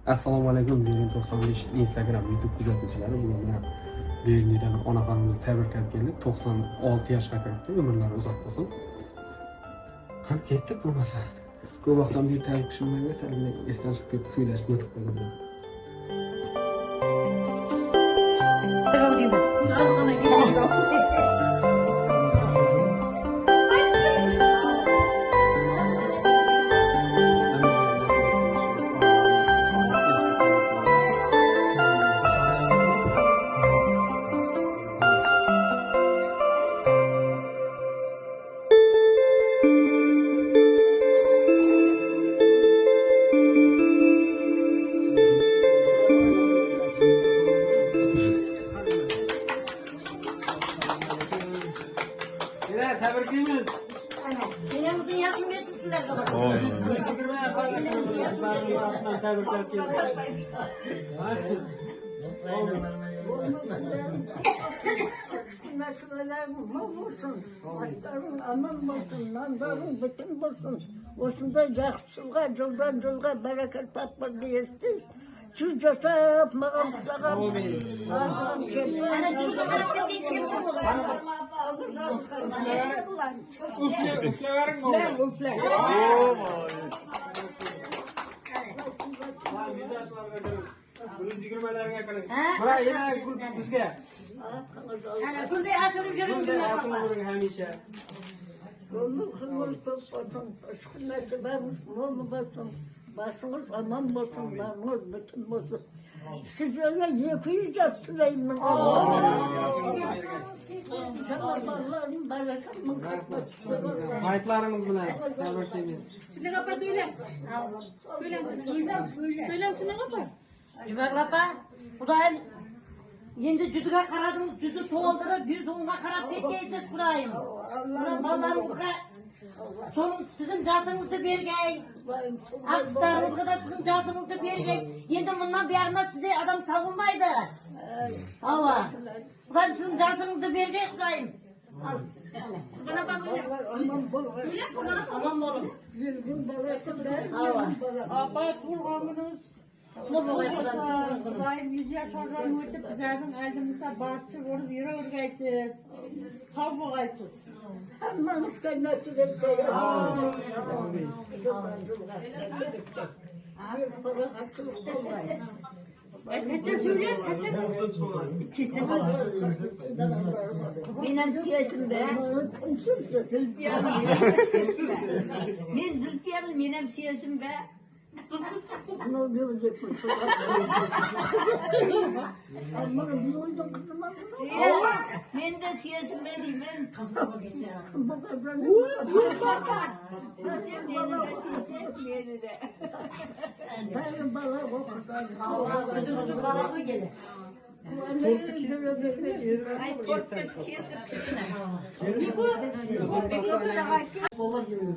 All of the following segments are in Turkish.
Assalomu alaykum, Berin 95 Instagram, YouTube kuzatuvchilari. Bugun bilan Berindan onaxonimizni tabriklab keldik. 96 yoshga kiribdi, umrlari uzoq bo'lsin. Qani ketdi bo'lmasa. Ko'p vaqtdan beri tabrik tushunmayman, sal esdan chiqib ketib suylashib o'tib qoldim. Evet, tebrikimiz. Benim bugün yardım etmişler de bana. Aman olsun, nandarın bütün olsun. Olsun da yaxşılığa, yoldan yolga bereket tapır diyesiniz. Siz jasap, mağam tutağım. Ana çocuk hareket değil kim bu? Üfleverin mi oldu? Üfle. Bunun zikirmelerine kadar. Buraya yine sizge. Ana burada açılıp görün Bunun günler asıl baba. vurun hemişe. Yolun kılmış olsun, aşkınası vermiş, molu olsun. Başınız aman olsun, namız bütün olsun. Siz öyle yıkayacak Süleyman. Allah'ın bereketinin kapatı. Ayetlerimiz bilen tebrikimiz. Şuna kapar söyle. Söyle şuna kapar. Cübek lapa. Kudayım. Şimdi cüdüge karadınız, cüdü çoğaldırıp bir sonuna karab bekleyeceğiz kurayım. Buna ballarımızda sonun sizin zatınızda bergey. Aksılarınızda da sizin zatınızda bergey. Şimdi bundan bir yerine size adam tavılmaydı. Hava. Kudayım sizin zatınızda bergey kudayım. Bana bak öyle. Aman oğlum. Hava. Apa turğamınız. Ne bu kadar? Kudayım 100 yaş oradan ötüp bizlerden elimizde bahçe vurup yürü örgeysiz. Sağ boğaysız. Aman nasıl edeceğiz? Tete söyle, tete. Benim siyasimde, ben Zülfiyar'ım benim siyasimde. Ne oluyor bu? Aman bir oyun kızım. Ben de siyasimde değilim. Beni de. Ben bana okudan. Allah ödümüzün bala mı gelir? Ay korkut kesip çıkına. Allah'a gelin.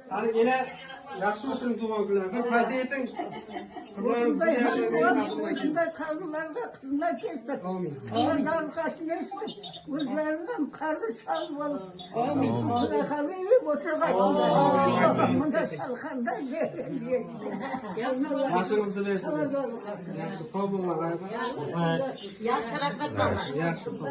Hani yine yaxşı olsun tuğan günler. Bir fayda etin. Kızlarınız bir yerlerine aklına gelin. Ben kalmalarda kızına çektim. Amin. Ondan kaçmıştım. Kızlarından karlı çalmalı. Buna kalayım oturgan. Bunda çalkanda zehirliyor. Başınızda versin. Yaxşı sağ olun. Yaxşı rahmet baba. Yaxşı sağ